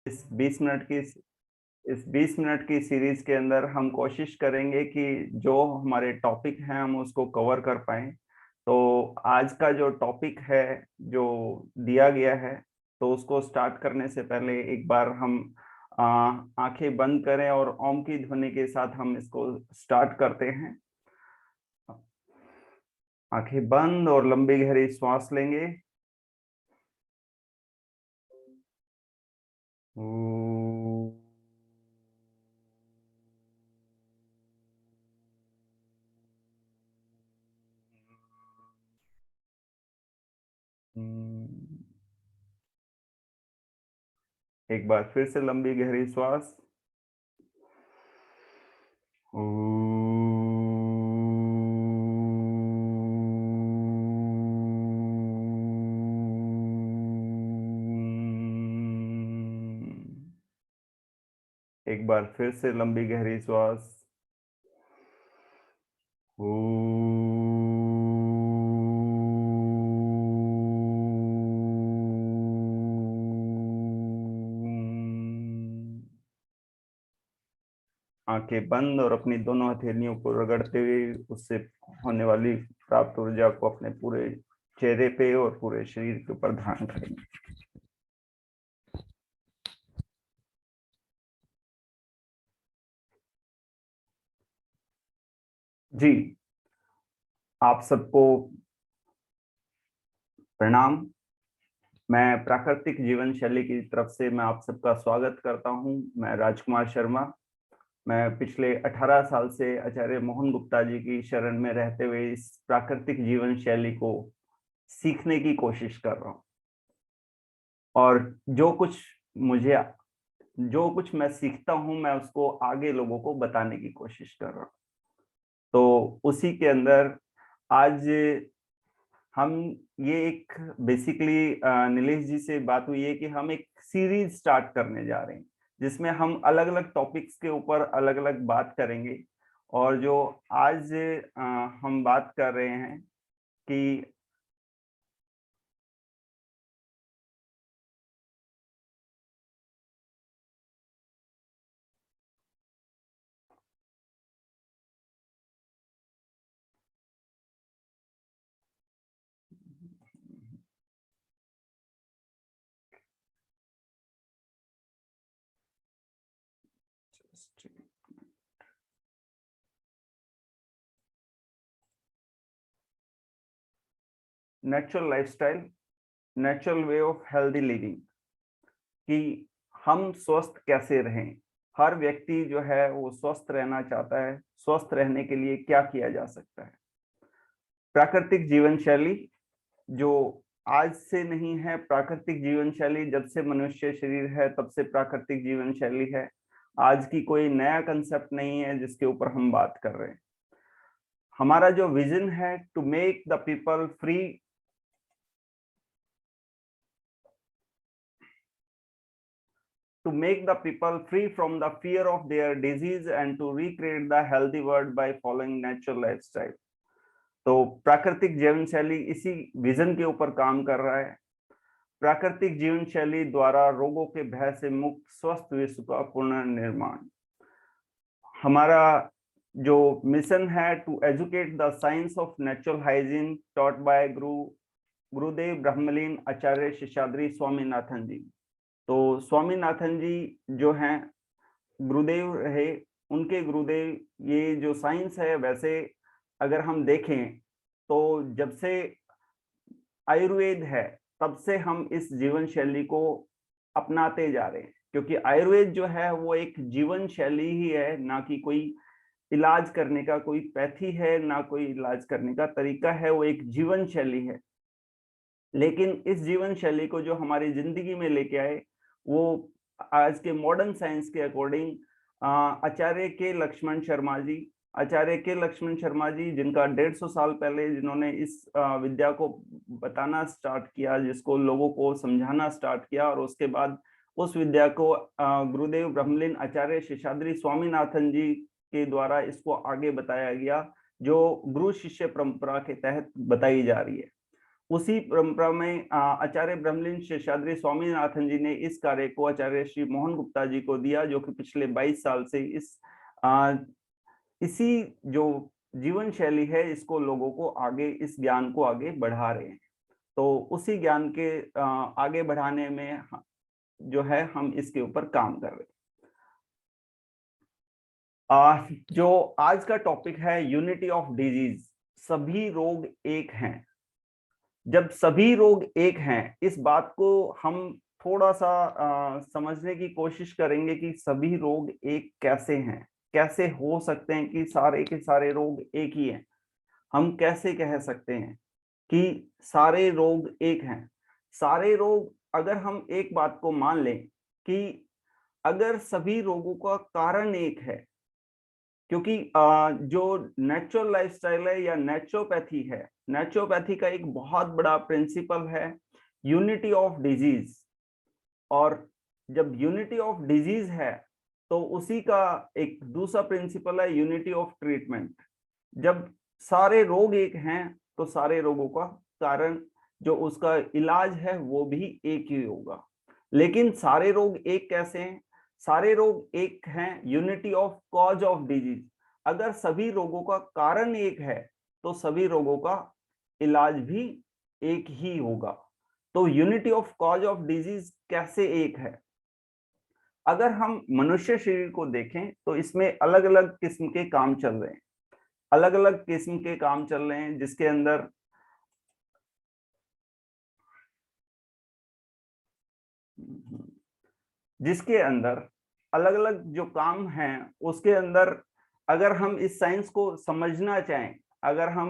इस 20 मिनट की इस 20 मिनट की सीरीज के अंदर हम कोशिश करेंगे कि जो हमारे टॉपिक हैं हम उसको कवर कर पाएं। तो आज का जो टॉपिक है जो दिया गया है, तो उसको स्टार्ट करने से पहले एक बार हम आंखें बंद करें और ओम की ध्वनि के साथ हम इसको स्टार्ट करते हैं। आंखें बंद और लंबी गहरी श्वास लेंगे। एक बार फिर से लंबी गहरी श्वास। एक बार फिर से लंबी गहरी श्वास। आंखें बंद और अपनी दोनों हथेलियों को रगड़ते हुए उससे होने वाली प्राप्त ऊर्जा को अपने पूरे चेहरे पे और पूरे शरीर के ऊपर धारण करेंगे। जी, आप सबको प्रणाम। मैं प्राकृतिक जीवन शैली की तरफ से मैं आप सबका स्वागत करता हूं। मैं राजकुमार शर्मा। मैं पिछले 18 साल से आचार्य मोहन गुप्ता जी की शरण में रहते हुए इस प्राकृतिक जीवन शैली को सीखने की कोशिश कर रहा हूं, और जो कुछ मैं सीखता हूं मैं उसको आगे लोगों को बताने की कोशिश कर रहा हूं। तो उसी के अंदर आज हम ये एक बेसिकली नीलेश जी से बात हुई है कि हम एक सीरीज स्टार्ट करने जा रहे हैं जिसमें हम अलग अलग टॉपिक्स के ऊपर अलग अलग बात करेंगे। और जो आज हम बात कर रहे हैं कि natural lifestyle, natural way of healthy living, कि हम स्वस्थ कैसे रहें। हर व्यक्ति जो है वो स्वस्थ रहना चाहता है। स्वस्थ रहने के लिए क्या किया जा सकता है? प्राकृतिक जीवन शैली जो आज से नहीं है, प्राकृतिक जीवन शैली जब से मनुष्य शरीर है तब से प्राकृतिक जीवन शैली है। आज की कोई नया कंसेप्ट नहीं है जिसके ऊपर हम बात कर रहे हैं। हमारा जो विजन है to make the people free, to make the people free from the fear of their disease and to recreate the healthy world by following natural lifestyle। तो प्राकृतिक जीवन शैली इसी विजन के ऊपर काम कर रहा है। प्राकृतिक जीवन शैली द्वारा रोगों के भय से मुक्त स्वस्थ विश्व का पुनर्निर्माण। हमारा जो मिशन है to educate the science of natural hygiene taught by Gurudev ब्रह्मलीन आचार्य शेषाद्री स्वामीनाथन जी। तो स्वामीनाथन जी जो हैं गुरुदेव रहे, उनके गुरुदेव। ये जो साइंस है, वैसे अगर हम देखें तो जब से आयुर्वेद है तब से हम इस जीवन शैली को अपनाते जा रहे हैं, क्योंकि आयुर्वेद जो है वो एक जीवन शैली ही है, ना कि कोई इलाज करने का कोई पैथी है, ना कोई इलाज करने का तरीका है। वो एक जीवन शैली है। लेकिन इस जीवन शैली को जो हमारी जिंदगी में लेके आए वो आज के मॉडर्न साइंस के अकॉर्डिंग आचार्य के लक्ष्मण शर्मा जी। आचार्य के लक्ष्मण शर्मा जी जिनका 150 साल पहले जिन्होंने इस विद्या को बताना स्टार्ट किया, जिसको लोगों को समझाना स्टार्ट किया, और उसके बाद उस विद्या को गुरुदेव ब्रह्मलीन आचार्य शेषाद्री स्वामीनाथन जी के द्वारा इसको आगे बताया गया, जो गुरु शिष्य परंपरा के तहत बताई जा रही है। उसी परंपरा में आचार्य ब्रह्मलीन शेषाद्री स्वामीनाथन जी ने इस कार्य को आचार्य श्री मोहन गुप्ता जी को दिया, जो कि पिछले 22 साल से इसी जो जीवन शैली है इसको लोगों को आगे, इस ज्ञान को आगे बढ़ा रहे हैं। तो उसी ज्ञान के आगे बढ़ाने में जो है हम इसके ऊपर काम कर रहे हैं। जो आज का टॉपिक है यूनिटी ऑफ डिजीज, सभी रोग एक हैं। जब सभी रोग एक हैं, इस बात को हम थोड़ा सा समझने की कोशिश करेंगे कि सभी रोग एक कैसे हैं, कैसे हो सकते हैं कि सारे के सारे रोग एक ही हैं। हम कैसे कह सकते हैं कि सारे रोग एक हैं? सारे रोग, अगर हम एक बात को मान लें कि अगर सभी रोगों का कारण एक है, क्योंकि जो नेचुरल लाइफस्टाइल है या नेचुरोपैथी है, नेचुरोपैथी का एक बहुत बड़ा प्रिंसिपल है यूनिटी ऑफ डिजीज। और जब यूनिटी ऑफ डिजीज है तो उसी का एक दूसरा प्रिंसिपल है यूनिटी ऑफ ट्रीटमेंट। जब सारे रोग एक हैं तो सारे रोगों का कारण, जो उसका इलाज है, वो भी एक ही होगा। लेकिन सारे रोग एक कैसे हैं? सारे रोग एक हैं unity of cause of disease. अगर सभी रोगों का कारण एक है तो सभी रोगों का इलाज भी एक ही होगा। तो unity of cause of disease कैसे एक है? अगर हम मनुष्य शरीर को देखें तो इसमें अलग अलग किस्म के काम चल रहे हैं, अलग अलग किस्म के काम चल रहे हैं, जिसके अंदर अलग अलग जो काम हैं, उसके अंदर अगर हम इस साइंस को समझना चाहें, अगर हम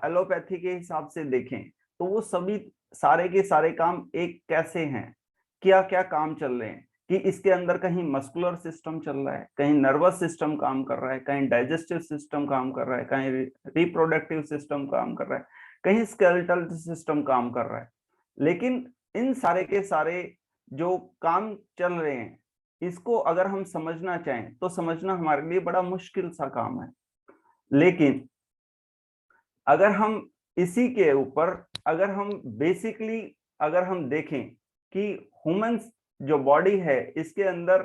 एलोपैथी के हिसाब से देखें तो वो सभी सारे के सारे काम एक कैसे हैं, क्या क्या काम चल रहे हैं, कि इसके अंदर कहीं मस्कुलर सिस्टम चल रहा है, कहीं नर्वस सिस्टम काम कर रहा है, कहीं डाइजेस्टिव सिस्टम काम कर रहा है, कहीं रिप्रोडक्टिव सिस्टम काम कर रहा है, कहीं स्केलेटल सिस्टम काम कर रहा है। लेकिन इन सारे के सारे जो काम चल रहे हैं, इसको अगर हम समझना चाहें तो समझना हमारे लिए बड़ा मुश्किल सा काम है। लेकिन अगर हम इसी के ऊपर, अगर हम बेसिकली अगर हम देखें कि ह्यूमन जो बॉडी है इसके अंदर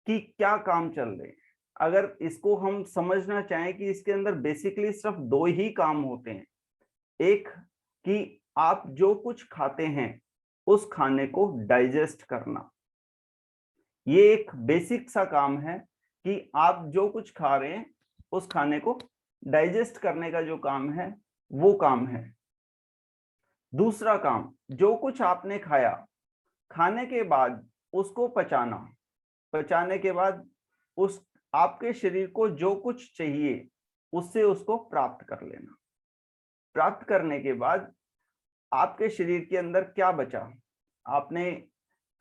की क्या काम चल रहे हैं, अगर इसको हम समझना चाहें कि इसके अंदर बेसिकली सिर्फ दो ही काम होते हैं। एक, कि आप जो कुछ खाते हैं उस खाने को डाइजेस्ट करना, ये एक बेसिक सा काम है कि आप जो कुछ खा रहे हैं उस खाने को डाइजेस्ट करने का जो काम है वो काम है। दूसरा काम, जो कुछ आपने खाया, खाने के बाद उसको पचाना, पचाने के बाद उस आपके शरीर को जो कुछ चाहिए उससे उसको प्राप्त कर लेना। प्राप्त करने के बाद आपके शरीर के अंदर क्या बचा? आपने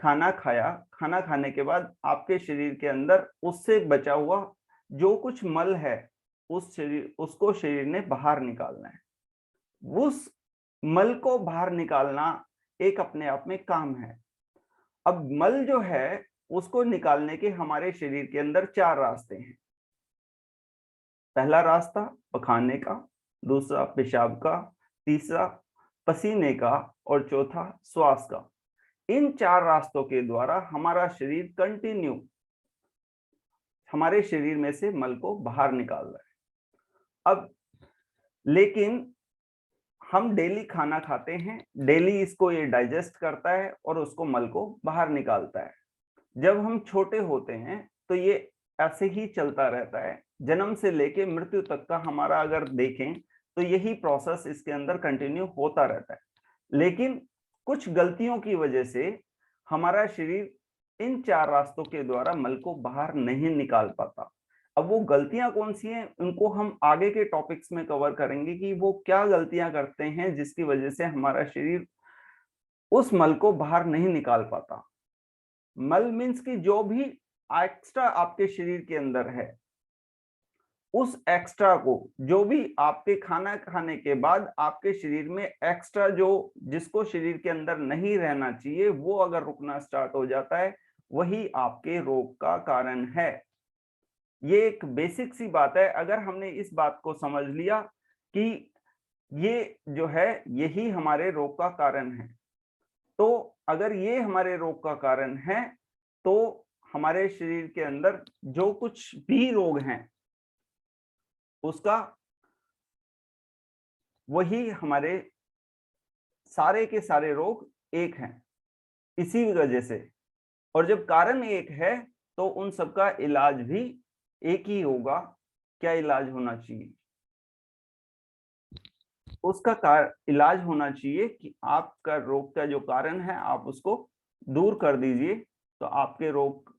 खाना खाया, खाना खाने के बाद आपके शरीर के अंदर उससे बचा हुआ जो कुछ मल है उसको शरीर ने बाहर निकालना है। उस मल को बाहर निकालना एक अपने आप में काम है। अब मल जो है उसको निकालने के हमारे शरीर के अंदर 4 रास्ते हैं। पहला रास्ता पखाने का, दूसरा पेशाब का, तीसरा पसीने का और चौथा श्वास का। इन 4 रास्तों के द्वारा हमारा शरीर कंटिन्यू हमारे शरीर में से मल को बाहर निकाल रहा है। अब लेकिन हम डेली खाना खाते हैं, डेली इसको ये डाइजेस्ट करता है और उसको मल को बाहर निकालता है। जब हम छोटे होते हैं तो ये ऐसे ही चलता रहता है, जन्म से लेके मृत्यु तक का हमारा अगर देखें तो यही प्रोसेस इसके अंदर कंटिन्यू होता रहता है। लेकिन कुछ गलतियों की वजह से हमारा शरीर इन 4 रास्तों के द्वारा मल को बाहर नहीं निकाल पाता। अब वो गलतियां कौन सी हैं, उनको हम आगे के टॉपिक्स में कवर करेंगे कि वो क्या गलतियां करते हैं जिसकी वजह से हमारा शरीर उस मल को बाहर नहीं निकाल पाता। मल मीन्स कि जो भी एक्स्ट्रा आपके शरीर के अंदर है, उस एक्स्ट्रा को, जो भी आपके खाना खाने के बाद आपके शरीर में एक्स्ट्रा जो जिसको शरीर के अंदर नहीं रहना चाहिए, वो अगर रुकना स्टार्ट हो जाता है, वही आपके रोग का कारण है। ये एक बेसिक सी बात है। अगर हमने इस बात को समझ लिया कि ये जो है यही हमारे रोग का कारण है। तो अगर ये हमारे रोग का कारण है तो हमारे शरीर के अंदर जो कुछ भी रोग हैं उसका वही हमारे सारे के सारे रोग एक हैं इसी वजह से। और जब कारण एक है तो उन सबका इलाज भी एक ही होगा। क्या इलाज होना चाहिए? उसका इलाज होना चाहिए कि आपका रोग का जो कारण है आप उसको दूर कर दीजिए तो आपके रोग,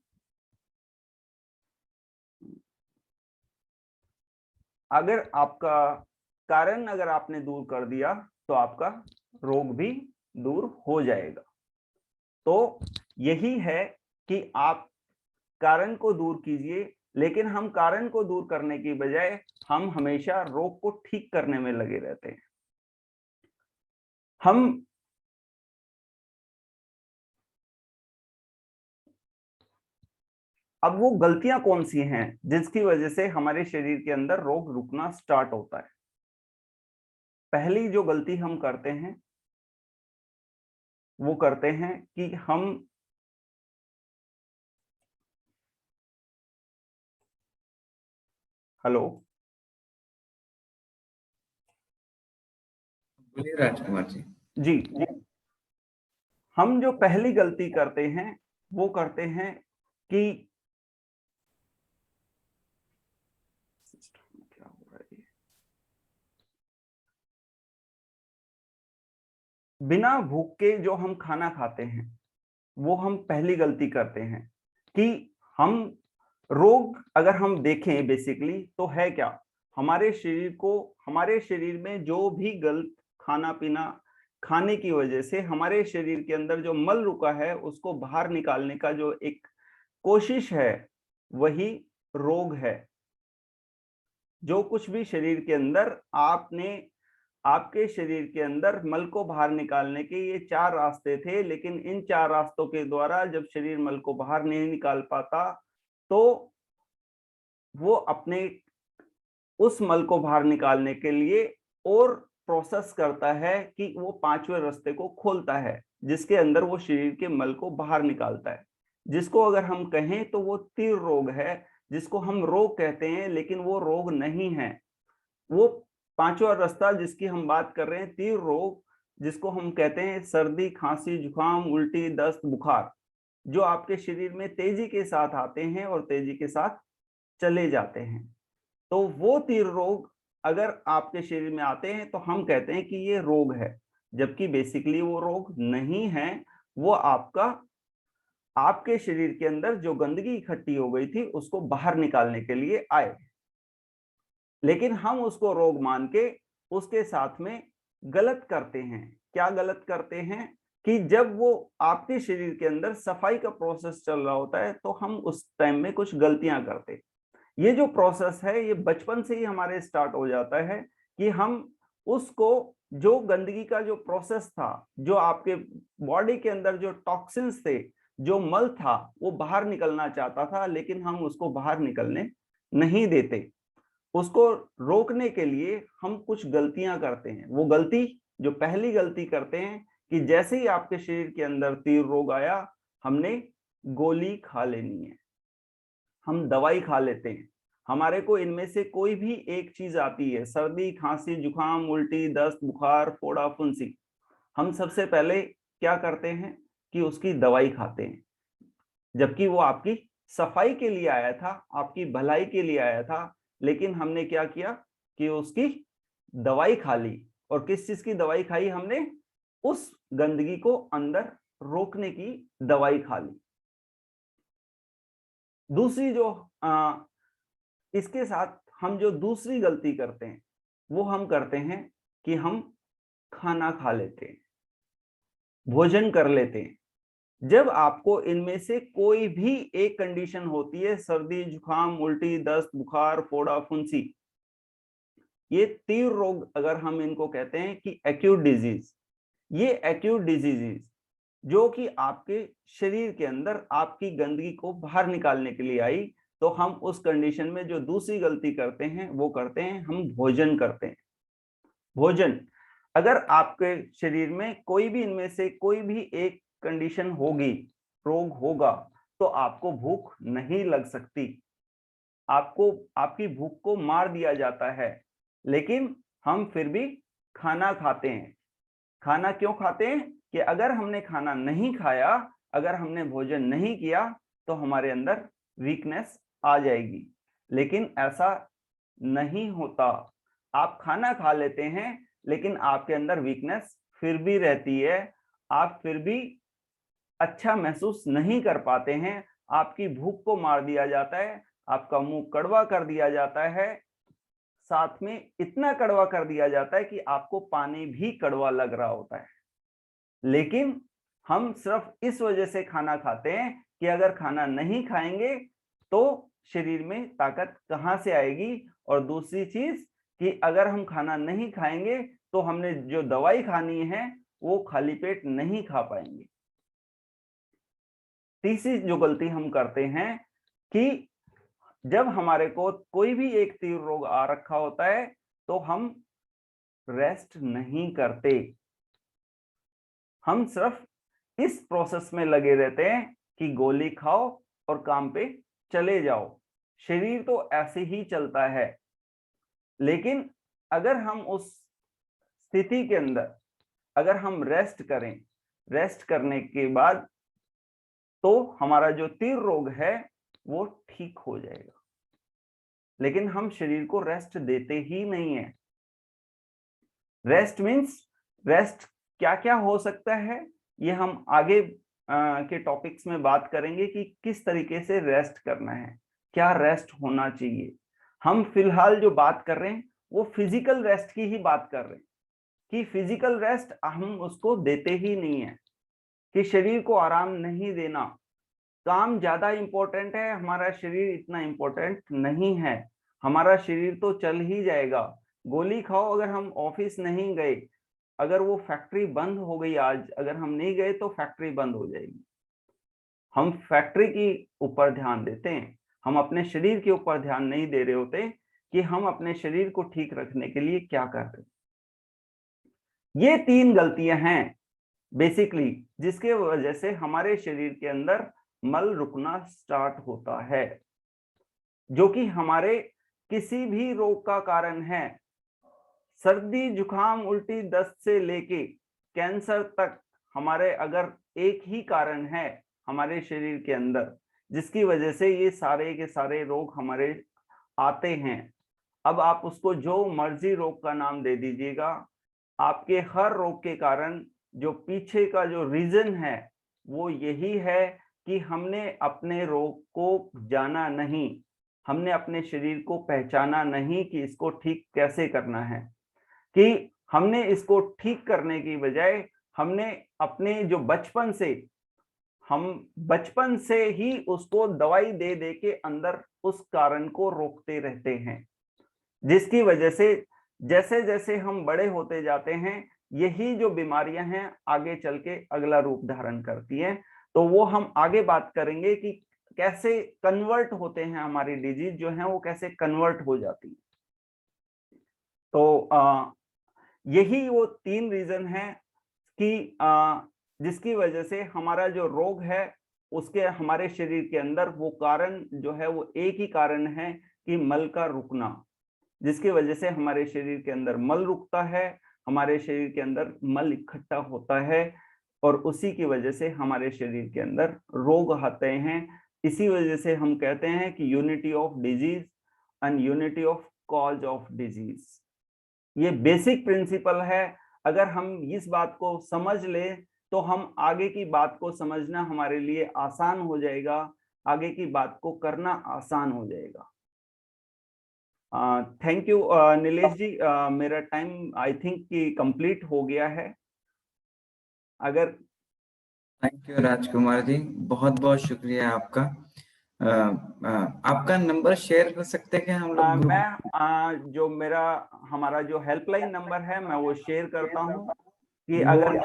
अगर आपका कारण अगर आपने दूर कर दिया तो आपका रोग भी दूर हो जाएगा। तो यही है कि आप कारण को दूर कीजिए, लेकिन हम कारण को दूर करने की बजाय हम हमेशा रोग को ठीक करने में लगे रहते हैं। हम अब वो गलतियां कौन सी हैं जिसकी वजह से हमारे शरीर के अंदर रोग रुकना स्टार्ट होता है? पहली जो गलती हम करते हैं वो करते हैं कि हम हेलो बोलिए राजकुमार जी। जी, हम जो पहली गलती करते हैं वो करते हैं कि क्या हो रहा है, बिना भूख के जो हम खाना खाते हैं वो हम पहली गलती करते हैं कि हम रोग अगर हम देखें बेसिकली तो है क्या, हमारे शरीर को, हमारे शरीर में जो भी गलत खाना पीना खाने की वजह से हमारे शरीर के अंदर जो मल रुका है उसको बाहर निकालने का जो एक कोशिश है वही रोग है। जो कुछ भी शरीर के अंदर आपने, आपके शरीर के अंदर मल को बाहर निकालने के ये 4 रास्ते थे, लेकिन इन 4 रास्तों के द्वारा जब शरीर मल को बाहर नहीं निकाल पाता तो वो अपने उस मल को बाहर निकालने के लिए और प्रोसेस करता है कि वो 5वें रास्ते को खोलता है जिसके अंदर वो शरीर के मल को बाहर निकालता है, जिसको अगर हम कहें तो वो तीर रोग है, जिसको हम रोग कहते हैं लेकिन वो रोग नहीं है। वो 5वां रास्ता जिसकी हम बात कर रहे हैं तीव्र रोग, जिसको हम कहते हैं सर्दी खांसी जुकाम उल्टी दस्त बुखार, जो आपके शरीर में तेजी के साथ आते हैं और तेजी के साथ चले जाते हैं। तो वो तीव्र रोग अगर आपके शरीर में आते हैं तो हम कहते हैं कि ये रोग है, जबकि बेसिकली वो रोग नहीं है। वो आपका, आपके शरीर के अंदर जो गंदगी इकट्ठी हो गई थी उसको बाहर निकालने के लिए आए, लेकिन हम उसको रोग मान के उसके साथ में गलत करते हैं। क्या गलत करते हैं कि जब वो आपके शरीर के अंदर सफाई का प्रोसेस चल रहा होता है तो हम उस टाइम में कुछ गलतियां करते हैं। ये जो प्रोसेस है ये बचपन से ही हमारे स्टार्ट हो जाता है कि हम उसको, जो गंदगी का जो प्रोसेस था, जो आपके बॉडी के अंदर जो टॉक्सिन्स थे, जो मल था वो बाहर निकलना चाहता था लेकिन हम उसको बाहर निकलने नहीं देते। उसको रोकने के लिए हम कुछ गलतियां करते हैं। वो गलती, जो पहली गलती करते हैं कि जैसे ही आपके शरीर के अंदर तीव्र रोग आया हमने गोली खा लेनी है, हम दवाई खा लेते हैं। हमारे को इनमें से कोई भी एक चीज आती है, सर्दी खांसी जुकाम उल्टी दस्त बुखार फोड़ा फुंसी, हम सबसे पहले क्या करते हैं कि उसकी दवाई खाते हैं, जबकि वो आपकी सफाई के लिए आया था, आपकी भलाई के लिए आया था, लेकिन हमने क्या किया कि उसकी दवाई खा ली। और किस चीज की दवाई खाई हमने? उस गंदगी को अंदर रोकने की दवाई खा ली। दूसरी जो इसके साथ हम जो दूसरी गलती करते हैं वो हम करते हैं कि हम खाना खा लेते हैं, भोजन कर लेते हैं। जब आपको इनमें से कोई भी एक कंडीशन होती है, सर्दी जुकाम उल्टी दस्त बुखार फोड़ा फुंसी, ये तीव्र रोग अगर हम इनको कहते हैं कि एक्यूट डिजीज, ये एक्यूट डिजीजेस जो कि आपके शरीर के अंदर आपकी गंदगी को बाहर निकालने के लिए आई, तो हम उस कंडीशन में जो दूसरी गलती करते हैं वो करते हैं हम भोजन करते हैं। भोजन, अगर आपके शरीर में कोई भी इनमें से कोई भी एक कंडीशन होगी, रोग होगा, तो आपको भूख नहीं लग सकती, आपको आपकी भूख को मार दिया जाता है, लेकिन हम फिर भी खाना खाते हैं। खाना क्यों खाते हैं? कि अगर हमने खाना नहीं खाया, अगर हमने भोजन नहीं किया, तो हमारे अंदर वीकनेस आ जाएगी। लेकिन ऐसा नहीं होता। आप खाना खा लेते हैं, लेकिन आपके अंदर वीकनेस फिर भी रहती है, आप फिर भी अच्छा महसूस नहीं कर पाते हैं, आपकी भूख को मार दिया जाता है, आपका मुंह कड़वा कर दिया जाता है, साथ में इतना कड़वा कर दिया जाता है कि आपको पानी भी कड़वा लग रहा होता है। लेकिन हम सिर्फ इस वजह से खाना खाते हैं कि अगर खाना नहीं खाएंगे तो शरीर में ताकत कहां से आएगी, और दूसरी चीज कि अगर हम खाना नहीं खाएंगे तो हमने जो दवाई खानी है वो खाली पेट नहीं खा पाएंगे। तीसरी जो गलती हम करते हैं कि जब हमारे को कोई भी एक तीव्र रोग आ रखा होता है तो हम रेस्ट नहीं करते, हम सिर्फ इस प्रोसेस में लगे रहते हैं कि गोली खाओ और काम पे चले जाओ। शरीर तो ऐसे ही चलता है, लेकिन अगर हम उस स्थिति के अंदर अगर हम रेस्ट करें, रेस्ट करने के बाद तो हमारा जो तीव्र रोग है वो ठीक हो जाएगा। लेकिन हम शरीर को रेस्ट देते ही नहीं है। रेस्ट मीन्स रेस्ट क्या क्या हो सकता है, ये हम आगे के टॉपिक्स में बात करेंगे कि किस तरीके से रेस्ट करना है, क्या रेस्ट होना चाहिए। हम फिलहाल जो बात कर रहे हैं वो फिजिकल रेस्ट की ही बात कर रहे हैं कि फिजिकल रेस्ट हम उसको देते ही नहीं है, कि शरीर को आराम नहीं देना। काम ज्यादा इंपॉर्टेंट है, हमारा शरीर इतना इंपॉर्टेंट नहीं है। हमारा शरीर तो चल ही जाएगा। गोली खाओ, अगर हम ऑफिस नहीं गए, अगर वो फैक्ट्री बंद हो गई आज, अगर हम नहीं गए तो फैक्ट्री बंद हो जाएगी। हम फैक्ट्री के ऊपर ध्यान देते हैं, हम अपने शरीर के ऊपर ध्यान नहीं दे रहे होते कि हम अपने शरीर को ठीक रखने के लिए क्या कर रहे हैं। ये तीन गलतियां हैं बेसिकली, जिसके वजह से हमारे शरीर के अंदर मल रुकना स्टार्ट होता है, जो कि हमारे किसी भी रोग का कारण है। सर्दी, जुकाम, उल्टी, दस्त से लेके कैंसर तक हमारे अगर एक ही कारण है हमारे शरीर के अंदर, जिसकी वजह से ये सारे के सारे रोग हमारे आते हैं। अब आप उसको जो मर्जी रोग का नाम दे दीजिएगा, आपके हर रोग के कारण जो पीछे का जो रीजन है वो यही है कि हमने अपने रोग को जाना नहीं, हमने अपने शरीर को पहचाना नहीं कि इसको ठीक कैसे करना है, कि हमने इसको ठीक करने की बजाय हमने अपने जो हम बचपन से ही उसको दवाई दे दे के अंदर उस कारण को रोकते रहते हैं, जिसकी वजह से जैसे जैसे हम बड़े होते जाते हैं यही जो बीमारियां हैं आगे चल के अगला रूप धारण करती हैं। तो वो हम आगे बात करेंगे कि कैसे कन्वर्ट होते हैं, हमारी डिजीज जो है वो कैसे कन्वर्ट हो जाती है। तो यही वो तीन रीजन है कि जिसकी वजह से हमारा जो रोग है उसके हमारे शरीर के अंदर वो कारण जो है वो एक ही कारण है कि मल का रुकना, जिसकी वजह से हमारे शरीर के अंदर मल रुकता है, हमारे शरीर के अंदर मल इकट्ठा होता है, और उसी की वजह से हमारे शरीर के अंदर रोग आते हैं। इसी वजह से हम कहते हैं कि unity of disease and unity of cause of disease, ये बेसिक प्रिंसिपल है। अगर हम इस बात को समझ ले तो हम आगे की बात को समझना हमारे लिए आसान हो जाएगा, आगे की बात को करना आसान हो जाएगा। थैंक यू नीलेश जी, मेरा टाइम आई थिंक कि कंप्लीट हो गया है। अगर थैंक यू राजकुमार जी, बहुत बहुत शुक्रिया आपका। आपका नंबर शेयर कर सकते हैं हम लोग ग्रुप? मैं जो हमारा जो हेल्पलाइन नंबर है मैं वो शेयर करता हूँ कि अगर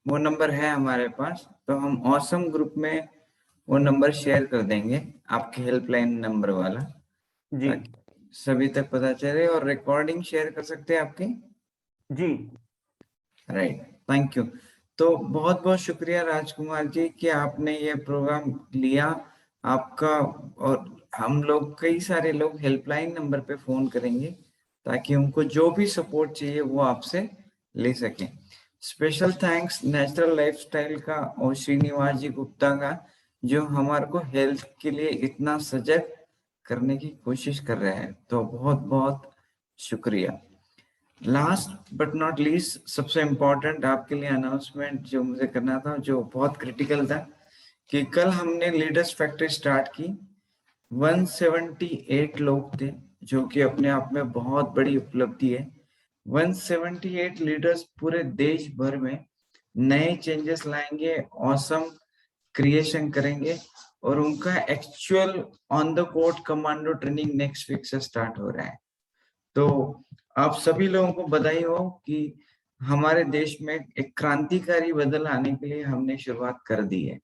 वो नंबर है हमारे पास, तो हम ऑसम ग्रुप में वो नंबर शेयर कर देंगे, आपके हेल्पलाइन नंबर वाला जी सभी तक पता चले। और रिकॉर्डिंग शेयर कर सकते हैं आपकी? जी राइट, थैंक यू। तो बहुत बहुत शुक्रिया राजकुमार जी कि आपने ये प्रोग्राम लिया आपका, और हम लोग कई सारे लोग हेल्पलाइन नंबर पे फोन करेंगे ताकि उनको जो भी सपोर्ट चाहिए वो आपसे ले सकें। स्पेशल थैंक्स नेचुरल लाइफस्टाइल का और श्रीनिवास जी गुप्ता का, जो हमारे को हेल्थ के लिए इतना सजग करने की कोशिश कर रहे हैं, तो बहुत बहुत शुक्रिया। लास्ट बट नॉट लीस्ट, सबसे इम्पोर्टेंट आपके लिए अनाउंसमेंट जो मुझे करना था, जो बहुत क्रिटिकल था, कि कल हमने लीडर्स फैक्ट्री स्टार्ट की। 178 लोग थे, जो कि अपने आप में बहुत बड़ी उपलब्धि है। 178 लीडर्स पूरे देश भर में नए चेंजेस लाएंगे, ऑसम क्रिएशन करेंगे, और उनका actual on the court commando training next week से स्टार्ट हो रहा है। तो आप सभी लोगों को बधाई हो कि हमारे देश में एक क्रांतिकारी बदल आने के लिए हमने शुरुआत कर दी है,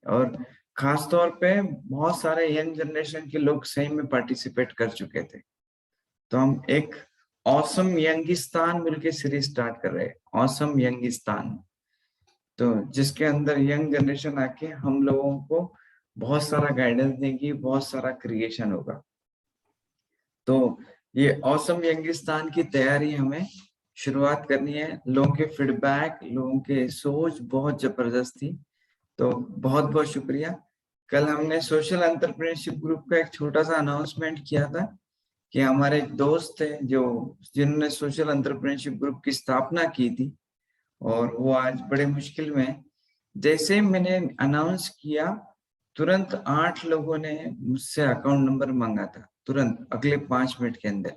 और खास तौर पे बहुत सारे यंग जनरेशन के लोग सही में पार्टिसिपेट कर चुके थे। तो हम एक ऑसम यंगिस्तान मिलके सीरीज स्टार्ट कर रहे हैं, ऑसम यंगिस्तान, तो जिसके अंदर यंग जनरेशन आके हम लोगों को बहुत सारा गाइडेंस देगी, बहुत सारा क्रिएशन होगा। तो ये ऑसम यंगिस्तान की तैयारी हमें शुरुआत करनी है। लोगों के फीडबैक, लोगों के सोच बहुत जबरदस्त थी, तो बहुत बहुत शुक्रिया। कल हमने सोशल एंटरप्रेन्योरशिप ग्रुप का एक छोटा सा अनाउंसमेंट किया था कि हमारे एक दोस्त थे जो जिन्होंने सोशल एंटरप्रेन्योरशिप ग्रुप की स्थापना की थी, और वो आज बड़े मुश्किल में है। जैसे मैंने अनाउंस किया, तुरंत 8 लोगों ने मुझसे अकाउंट नंबर मांगा था, तुरंत अगले 5 मिनट के अंदर।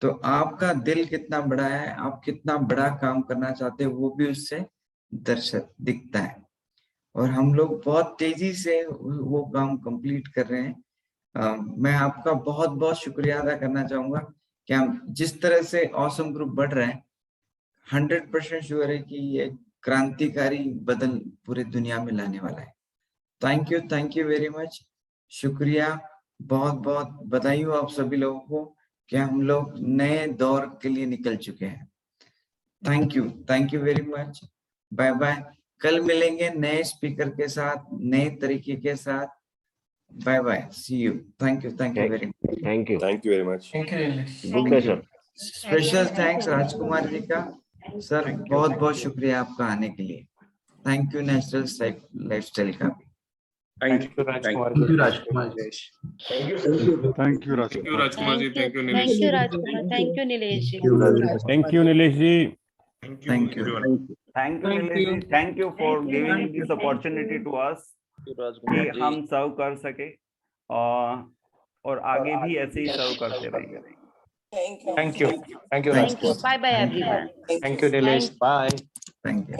तो आपका दिल कितना बड़ा है, आप कितना बड़ा काम करना चाहते हो, वो भी उससे दर्शक दिखता है, और हम लोग बहुत तेजी से वो काम कंप्लीट कर रहे हैं। मैं आपका बहुत बहुत शुक्रिया अदा करना चाहूंगा कि हम जिस तरह से ऑसम ग्रुप बढ़ रहे हैं, 100% श्योर है कि ये क्रांतिकारी बदल पूरी दुनिया में लाने वाला है। थैंक यू वेरी मच, शुक्रिया, बहुत बहुत बधाई हो आप सभी लोगों को कि हम लोग नए दौर के लिए निकल चुके हैं। Thank you very much, bye bye. कल मिलेंगे नए स्पीकर के साथ, नए तरीके के साथ। Bye bye, see you, thank you very much, thank you very much. Good day sir. Special thanks Rajkumar ji का। सर बहुत बहुत शुक्रिया आपका आने के लिए। थैंक यू नेचुरल लाइफस्टाइल का भी। Thank you Rajkumar thank ji, you Rajkumar ji. Thank you Rajkumar ji, thank you Nilesh ji. Rajkumar, thank you Nilesh ji. Thank you Nilesh ji. Thank you. Thank you Nilesh ji, thank you for giving this opportunity to us कि हम सर्व कर सके, और आगे भी ऐसे ही सर्व करते रहेंगे। Thank you thank you, bye bye everyone. Thank you Nilesh, bye. Thank you.